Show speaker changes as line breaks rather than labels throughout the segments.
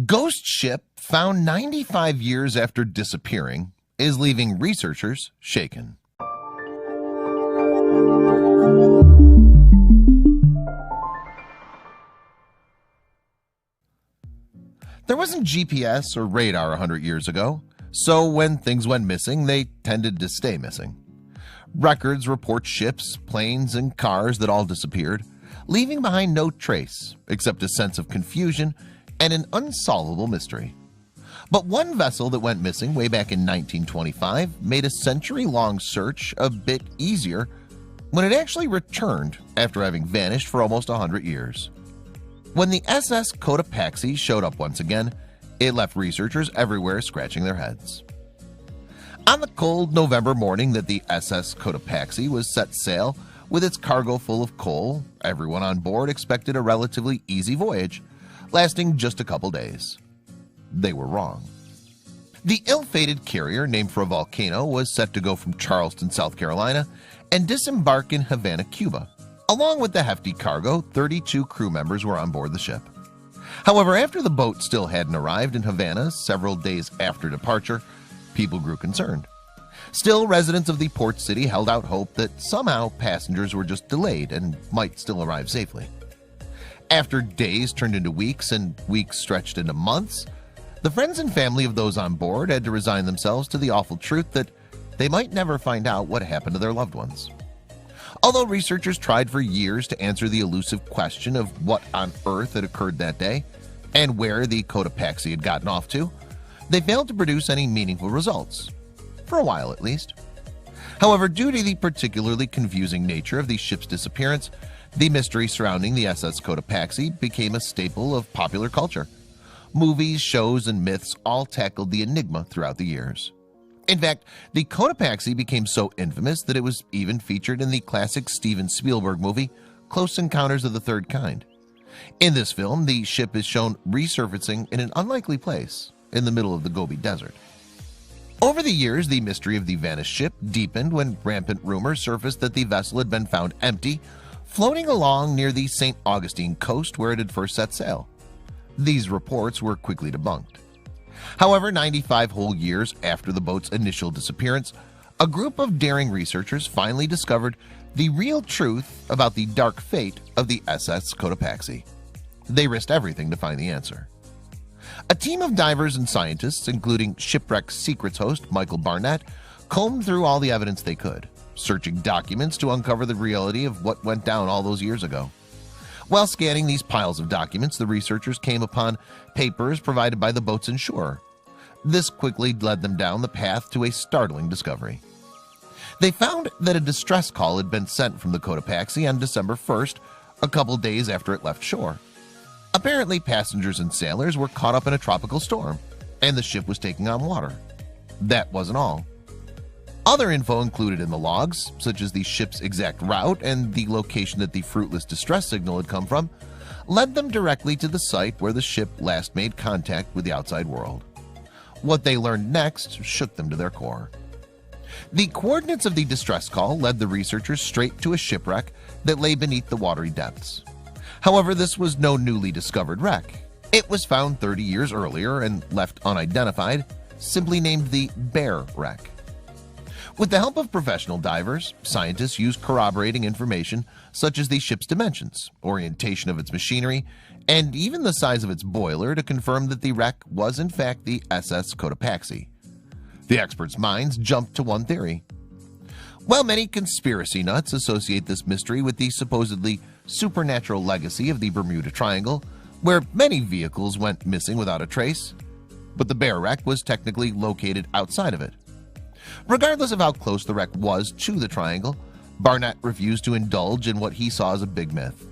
Ghost ship found 95 years after disappearing is leaving researchers shaken. There wasn't GPS or radar 100 years ago, so when things went missing, they tended to stay missing. Records report ships, planes, and cars that all disappeared, leaving behind no trace except a sense of confusion and an unsolvable mystery. But one vessel that went missing way back in 1925 made a century-long search a bit easier when it actually returned after having vanished for almost 100 years. When the SS Cotopaxi showed up once again, it left researchers everywhere scratching their heads. On the cold November morning that the SS Cotopaxi was set sail with its cargo full of coal, everyone on board expected a relatively easy voyage, lasting just a couple days. They were wrong. The ill-fated carrier, named for a volcano, was set to go from Charleston, South Carolina, and disembark in Havana, Cuba. Along with the hefty cargo, 32 crew members were on board the ship. However, after the boat still hadn't arrived in Havana several days after departure, people grew concerned. Still, residents of the port city held out hope that somehow passengers were just delayed and might still arrive safely. After days turned into weeks and weeks stretched into months, the friends and family of those on board had to resign themselves to the awful truth that they might never find out what happened to their loved ones. Although researchers tried for years to answer the elusive question of what on earth had occurred that day and where the Cotopaxi had gotten off to, they failed to produce any meaningful results, for a while at least. However, due to the particularly confusing nature of the ship's disappearance, the mystery surrounding the SS Cotopaxi became a staple of popular culture. Movies, shows, and myths all tackled the enigma throughout the years. In fact, the Cotopaxi became so infamous that it was even featured in the classic Steven Spielberg movie, Close Encounters of the Third Kind. In this film, the ship is shown resurfacing in an unlikely place in the middle of the Gobi Desert. Over the years, the mystery of the vanished ship deepened when rampant rumors surfaced that the vessel had been found empty, floating along near the St. Augustine coast where it had first set sail. These reports were quickly debunked. However, 95 whole years after the boat's initial disappearance, a group of daring researchers finally discovered the real truth about the dark fate of the SS Cotopaxi. They risked everything to find the answer. A team of divers and scientists, including Shipwreck Secrets host Michael Barnett, combed through all the evidence they could, searching documents to uncover the reality of what went down all those years ago. While scanning these piles of documents, the researchers came upon papers provided by the boat's insurer. This quickly led them down the path to a startling discovery. They found that a distress call had been sent from the Cotopaxi on December 1st, a couple days after it left shore. Apparently, passengers and sailors were caught up in a tropical storm, and the ship was taking on water. That wasn't all. Other info included in the logs, such as the ship's exact route and the location that the fruitless distress signal had come from, led them directly to the site where the ship last made contact with the outside world. What they learned next shook them to their core. The coordinates of the distress call led the researchers straight to a shipwreck that lay beneath the watery depths. However, this was no newly discovered wreck. It was found 30 years earlier and left unidentified, simply named the Bear Wreck. With the help of professional divers, scientists used corroborating information such as the ship's dimensions, orientation of its machinery, and even the size of its boiler to confirm that the wreck was in fact the SS Cotopaxi. The experts' minds jumped to one theory. While many conspiracy nuts associate this mystery with the supposedly supernatural legacy of the Bermuda Triangle, where many vehicles went missing without a trace, but the Bear Wreck was technically located outside of it. Regardless of how close the wreck was to the triangle, Barnett refused to indulge in what he saw as a big myth.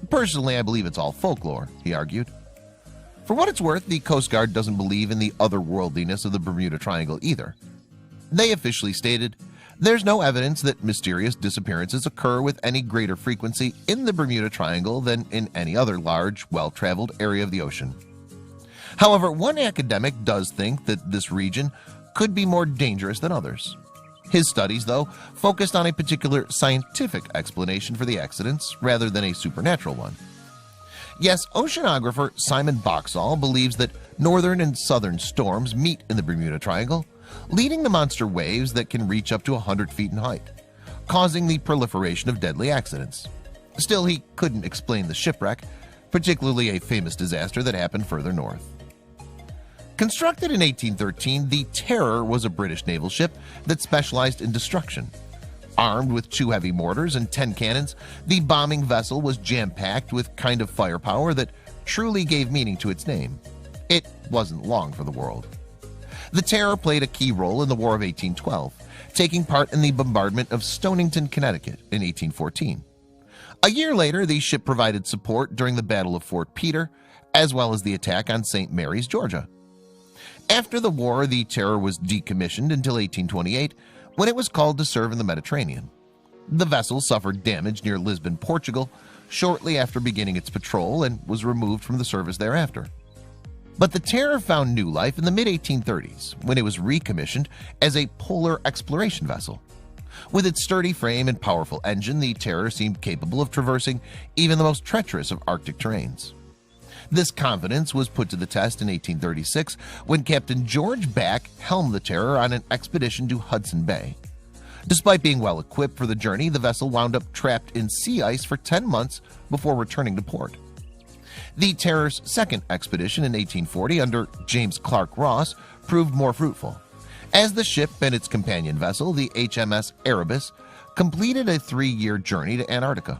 Personally, I believe it's all folklore, he argued. For what it's worth, the Coast Guard doesn't believe in the otherworldliness of the Bermuda Triangle either. They officially stated, "There's no evidence that mysterious disappearances occur with any greater frequency in the Bermuda Triangle than in any other large, well-traveled area of the ocean." However, one academic does think that this region could be more dangerous than others. His studies, though, focused on a particular scientific explanation for the accidents rather than a supernatural one. Yes, oceanographer Simon Boxall believes that northern and southern storms meet in the Bermuda Triangle, leading to monster waves that can reach up to 100 feet in height, causing the proliferation of deadly accidents. Still, he couldn't explain the shipwreck, particularly a famous disaster that happened further north. Constructed in 1813, the Terror was a British naval ship that specialized in destruction. Armed with 2 heavy mortars and 10 cannons, the bombing vessel was jam-packed with kind of firepower that truly gave meaning to its name. It wasn't long for the world. The Terror played a key role in the War of 1812, taking part in the bombardment of Stonington, Connecticut in 1814. A year later, the ship provided support during the Battle of Fort Peter, as well as the attack on St. Mary's, Georgia. After the war, the Terror was decommissioned until 1828, when it was called to serve in the Mediterranean. The vessel suffered damage near Lisbon, Portugal, shortly after beginning its patrol and was removed from the service thereafter. But the Terror found new life in the mid-1830s when it was recommissioned as a polar exploration vessel. With its sturdy frame and powerful engine, the Terror seemed capable of traversing even the most treacherous of Arctic terrains. This confidence was put to the test in 1836 when Captain George Back helmed the Terror on an expedition to Hudson Bay. Despite being well equipped for the journey, the vessel wound up trapped in sea ice for 10 months before returning to port. The Terror's second expedition in 1840 under James Clark Ross proved more fruitful, as the ship and its companion vessel, the HMS Erebus, completed a 3-year journey to Antarctica.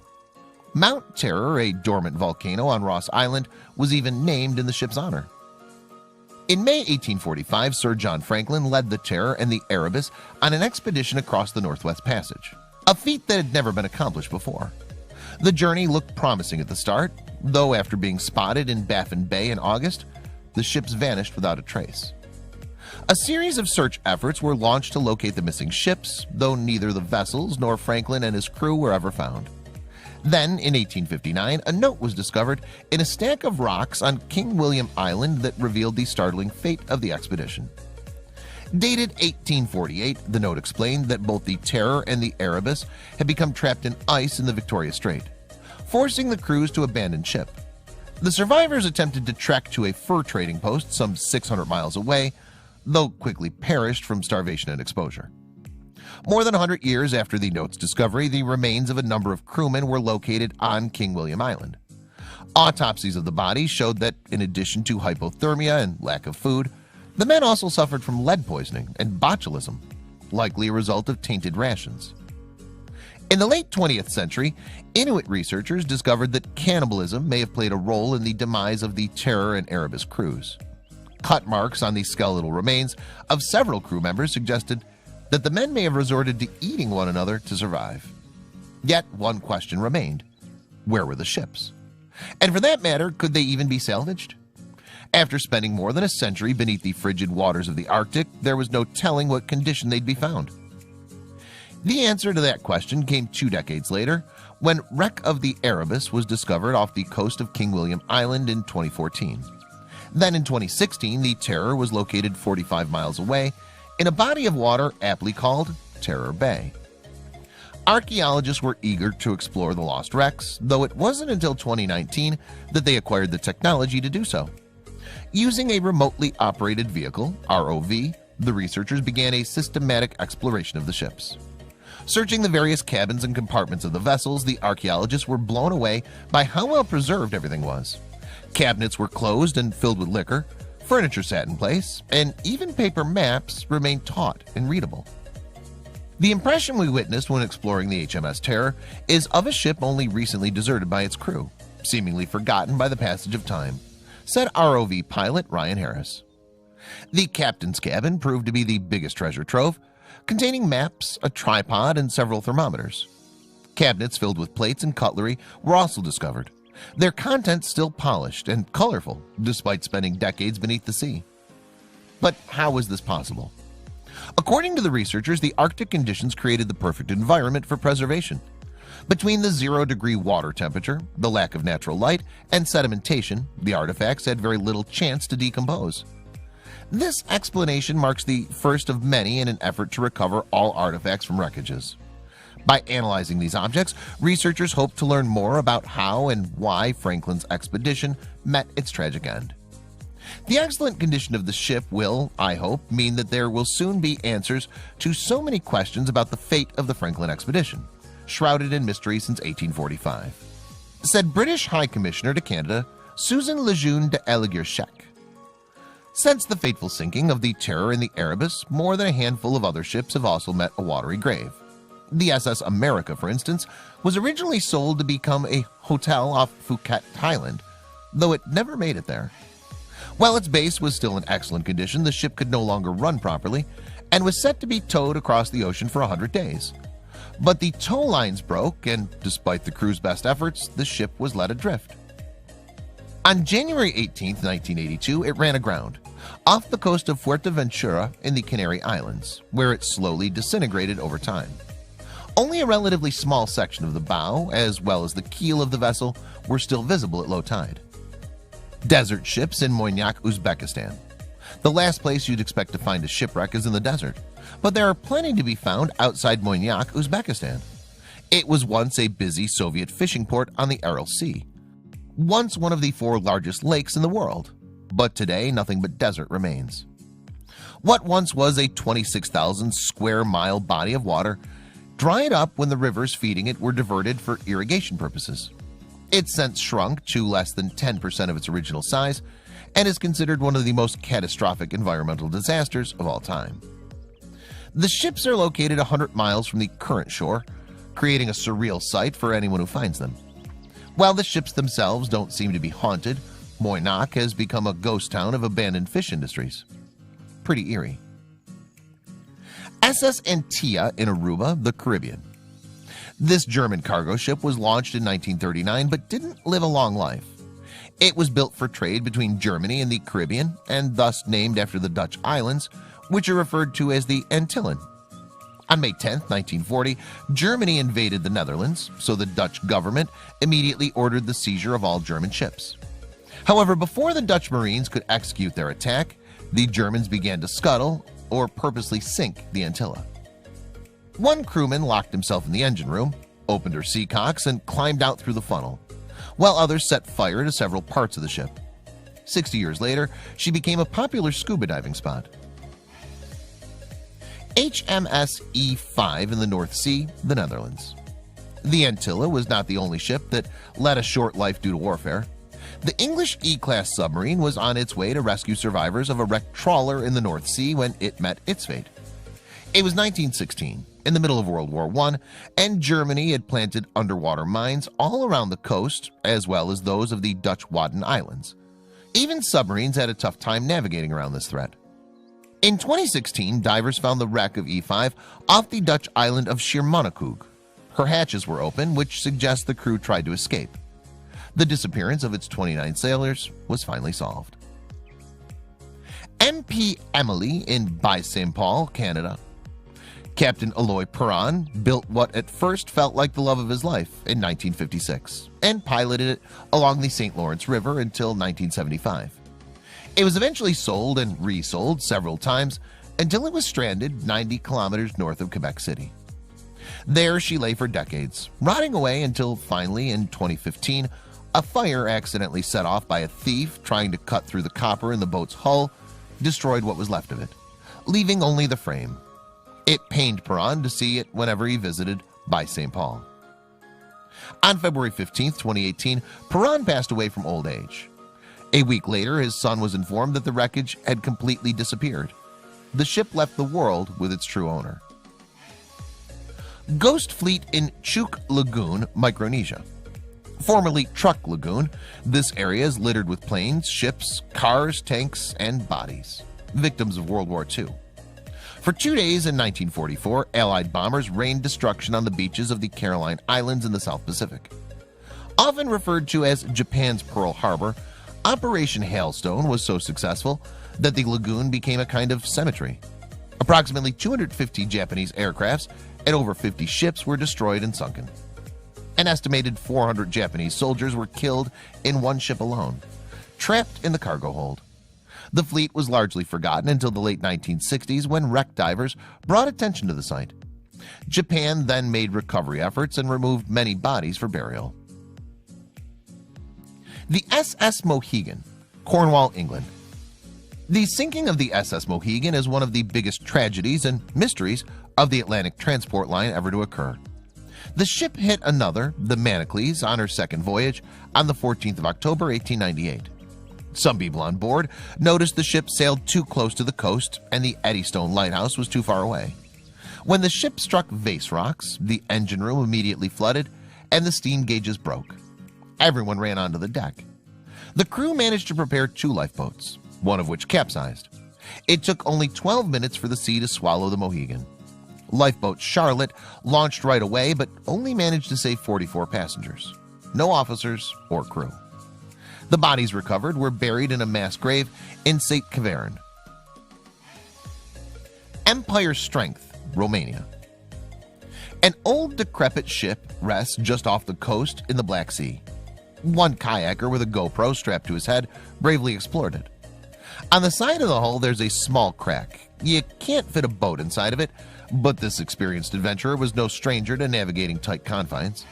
Mount Terror, a dormant volcano on Ross Island, was even named in the ship's honor. In May 1845, Sir John Franklin led the Terror and the Erebus on an expedition across the Northwest Passage, a feat that had never been accomplished before. The journey looked promising at the start, though after being spotted in Baffin Bay in August, the ships vanished without a trace. A series of search efforts were launched to locate the missing ships, though neither the vessels nor Franklin and his crew were ever found. Then, in 1859, a note was discovered in a stack of rocks on King William Island that revealed the startling fate of the expedition. Dated 1848, the note explained that both the Terror and the Erebus had become trapped in ice in the Victoria Strait, forcing the crews to abandon ship. The survivors attempted to trek to a fur trading post some 600 miles away, though quickly perished from starvation and exposure. More than 100 years after the note's discovery, the remains of a number of crewmen were located on King William Island. Autopsies of the bodies showed that, in addition to hypothermia and lack of food, the men also suffered from lead poisoning and botulism, likely a result of tainted rations. In the late 20th century, Inuit researchers discovered that cannibalism may have played a role in the demise of the Terror and Erebus crews. Cut marks on the skeletal remains of several crew members suggested that the men may have resorted to eating one another to survive. Yet one question remained: where were the ships? And for that matter, could they even be salvaged? After spending more than a century beneath the frigid waters of the Arctic, there was no telling what condition they'd be found. The answer to that question came 2 decades later, when wreck of the Erebus was discovered off the coast of King William Island in 2014. Then in 2016, the Terror was located 45 miles away in a body of water aptly called Terror Bay. Archaeologists were eager to explore the lost wrecks, though it wasn't until 2019 that they acquired the technology to do so. Using a remotely operated vehicle, ROV, the researchers began a systematic exploration of the ships. Searching the various cabins and compartments of the vessels, the archaeologists were blown away by how well preserved everything was. Cabinets were closed and filled with liquor, furniture sat in place, and even paper maps remained taut and readable. The impression we witnessed when exploring the HMS Terror is of a ship only recently deserted by its crew, seemingly forgotten by the passage of time, said ROV pilot Ryan Harris. The captain's cabin proved to be the biggest treasure trove, containing maps, a tripod, and several thermometers. Cabinets filled with plates and cutlery were also discovered, their contents still polished and colorful despite spending decades beneath the sea. But how was this possible? According to the researchers, the Arctic conditions created the perfect environment for preservation. Between the 0-degree water temperature, the lack of natural light, and sedimentation, the artifacts had very little chance to decompose. This explanation marks the first of many in an effort to recover all artifacts from wreckages. By analyzing these objects, researchers hope to learn more about how and why Franklin's expedition met its tragic end. The excellent condition of the ship will, I hope, mean that there will soon be answers to so many questions about the fate of the Franklin expedition, shrouded in mystery since 1845, said British High Commissioner to Canada Susan Lejeune de Elleguerchec. Since the fateful sinking of the Terror in the Erebus, more than a handful of other ships have also met a watery grave. The SS America, for instance, was originally sold to become a hotel off Phuket, Thailand, though it never made it there. While its base was still in excellent condition, the ship could no longer run properly and was set to be towed across the ocean for 100 days. But the tow lines broke, and despite the crew's best efforts, the ship was led adrift. On January 18, 1982, it ran aground off the coast of Fuerteventura in the Canary Islands, where it slowly disintegrated over time. Only a relatively small section of the bow, as well as the keel of the vessel, were still visible at low tide. Desert ships in Moyniak, Uzbekistan. The last place you'd expect to find a shipwreck is in the desert, but there are plenty to be found outside Moyniak, Uzbekistan. It was once a busy Soviet fishing port on the Aral Sea, once one of the 4 largest lakes in the world, but today nothing but desert remains. What once was a 26,000 square mile body of water dried up when the rivers feeding it were diverted for irrigation purposes. It's since shrunk to less than 10% of its original size and is considered one of the most catastrophic environmental disasters of all time. The ships are located 100 miles from the current shore, creating a surreal sight for anyone who finds them. While the ships themselves don't seem to be haunted, Moyniak has become a ghost town of abandoned fish industries. Pretty eerie. SS Antilla in Aruba, the Caribbean. This German cargo ship was launched in 1939 but didn't live a long life. It was built for trade between Germany and the Caribbean and thus named after the Dutch islands, which are referred to as the Antillen. On May 10, 1940, Germany invaded the Netherlands, so the Dutch government immediately ordered the seizure of all German ships. However, before the Dutch Marines could execute their attack, the Germans began to scuttle or purposely sink the Antilla. One crewman locked himself in the engine room, opened her seacocks, and climbed out through the funnel, while others set fire to several parts of the ship. 60 years later, she became a popular scuba diving spot. HMS E5 in the North Sea, the Netherlands. The Antilla was not the only ship that led a short life due to warfare. The English E-class submarine was on its way to rescue survivors of a wrecked trawler in the North Sea when it met its fate. It was 1916, in the middle of World War I, and Germany had planted underwater mines all around the coast, as well as those of the Dutch Wadden Islands. Even submarines had a tough time navigating around this threat. In 2016, divers found the wreck of E5 off the Dutch island of Schiermonnikoog. Her hatches were open, which suggests the crew tried to escape. The disappearance of its 29 sailors was finally solved. MP Emily in Baie-Saint-Paul, Canada. Captain Eloy Perron built what at first felt like the love of his life in 1956 and piloted it along the St. Lawrence River until 1975. It was eventually sold and resold several times until it was stranded 90 kilometers north of Quebec City. There she lay for decades, rotting away until finally in 2015, a fire accidentally set off by a thief trying to cut through the copper in the boat's hull destroyed what was left of it, leaving only the frame. It pained Perron to see it whenever he visited Baie-Saint-Paul. On February 15, 2018, Perron passed away from old age. A week later, his son was informed that the wreckage had completely disappeared. The ship left the world with its true owner. Ghost Fleet in Chuk Lagoon, Micronesia. Formerly Truk Lagoon, this area is littered with planes, ships, cars, tanks, and bodies, victims of World War II. For 2 days in 1944, Allied bombers rained destruction on the beaches of the Caroline Islands in the South Pacific. Often referred to as Japan's Pearl Harbor, Operation Hailstone was so successful that the lagoon became a kind of cemetery. Approximately 250 Japanese aircrafts and over 50 ships were destroyed and sunken. An estimated 400 Japanese soldiers were killed in one ship alone, trapped in the cargo hold. The fleet was largely forgotten until the late 1960s when wreck divers brought attention to the site. Japan then made recovery efforts and removed many bodies for burial. The SS Mohegan, Cornwall, England. The sinking of the SS Mohegan is one of the biggest tragedies and mysteries of the Atlantic transport line ever to occur. The ship hit another, the Manacles, on her second voyage on the 14th of October 1898. Some people on board noticed the ship sailed too close to the coast and the Eddystone Lighthouse was too far away. When the ship struck Vase Rocks, the engine room immediately flooded and the steam gauges broke. Everyone ran onto the deck. The crew managed to prepare 2 lifeboats, one of which capsized. It took only 12 minutes for the sea to swallow the Mohegan. Lifeboat Charlotte launched right away but only managed to save 44 passengers. No officers or crew. The bodies recovered were buried in a mass grave in St. Keverne. Empire Strength, Romania. An old decrepit ship rests just off the coast in the Black Sea. One kayaker with a GoPro strapped to his head bravely explored it. On the side of the hull there's a small crack. You can't fit a boat inside of it, but this experienced adventurer was no stranger to navigating tight confines.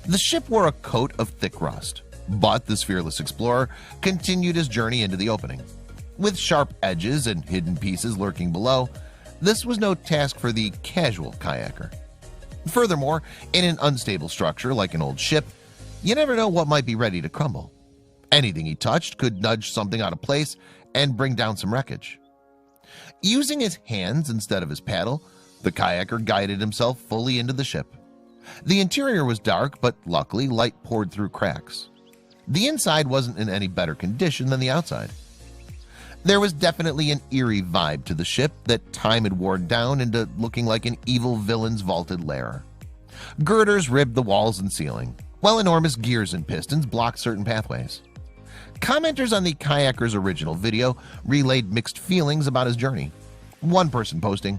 The ship wore a coat of thick rust, but this fearless explorer continued his journey into the opening. With sharp edges and hidden pieces lurking below, this was no task for the casual kayaker. Furthermore, in an unstable structure like an old ship, you never know what might be ready to crumble. Anything he touched could nudge something out of place and bring down some wreckage. Using his hands instead of his paddle, the kayaker guided himself fully into the ship. The interior was dark, but luckily light poured through cracks. The inside wasn't in any better condition than the outside. There was definitely an eerie vibe to the ship that time had worn down into looking like an evil villain's vaulted lair. Girders ribbed the walls and ceiling, while enormous gears and pistons blocked certain pathways. Commenters on the kayaker's original video relayed mixed feelings about his journey. One person posting,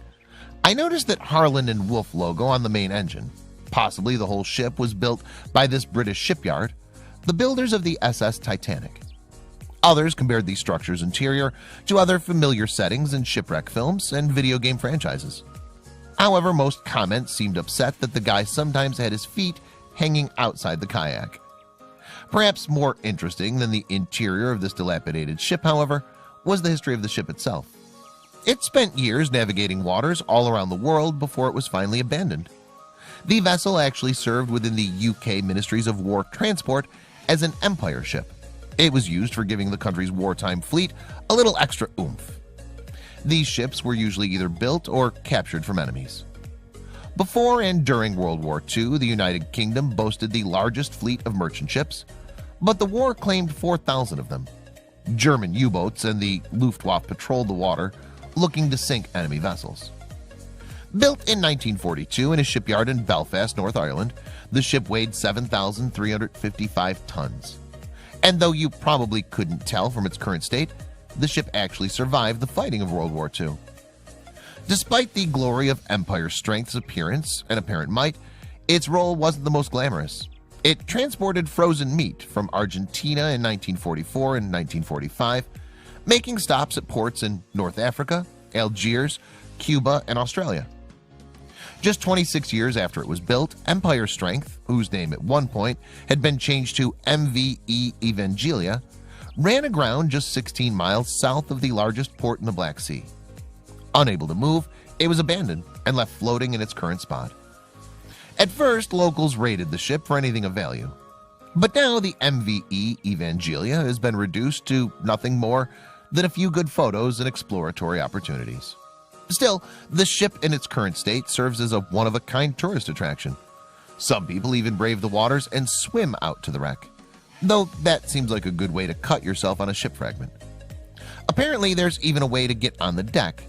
"I noticed that Harland and Wolff logo on the main engine. Possibly the whole ship was built by this British shipyard, the builders of the SS Titanic." Others compared the structure's interior to other familiar settings in shipwreck films and video game franchises. However, most comments seemed upset that the guy sometimes had his feet hanging outside the kayak. Perhaps more interesting than the interior of this dilapidated ship, however, was the history of the ship itself. It spent years navigating waters all around the world before it was finally abandoned. The vessel actually served within the UK Ministries of War Transport as an Empire ship. It was used for giving the country's wartime fleet a little extra oomph. These ships were usually either built or captured from enemies. Before and during World War II, the United Kingdom boasted the largest fleet of merchant ships, but the war claimed 4,000 of them. German U-boats and the Luftwaffe patrolled the water, looking to sink enemy vessels. Built in 1942 in a shipyard in Belfast, North Ireland, the ship weighed 7,355 tons. And though you probably couldn't tell from its current state, the ship actually survived the fighting of World War II. Despite the glory of Empire Strength's appearance and apparent might, its role wasn't the most glamorous. It transported frozen meat from Argentina in 1944 and 1945, making stops at ports in North Africa, Algiers, Cuba, and Australia. Just 26 years after it was built, Empire Strength, whose name at one point had been changed to MV Evangelia, ran aground just 16 miles south of the largest port in the Black Sea. Unable to move, it was abandoned and left floating in its current spot. At first, locals raided the ship for anything of value. But now the MV Evangelia has been reduced to nothing more than a few good photos and exploratory opportunities. Still, the ship in its current state serves as a one-of-a-kind tourist attraction. Some people even brave the waters and swim out to the wreck, though that seems like a good way to cut yourself on a ship fragment. Apparently, there's even a way to get on the deck,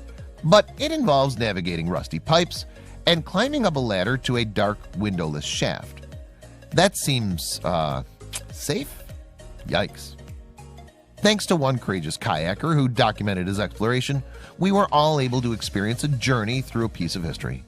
but it involves navigating rusty pipes and climbing up a ladder to a dark windowless shaft. That seems, safe? Yikes. Thanks to one courageous kayaker who documented his exploration, we were all able to experience a journey through a piece of history.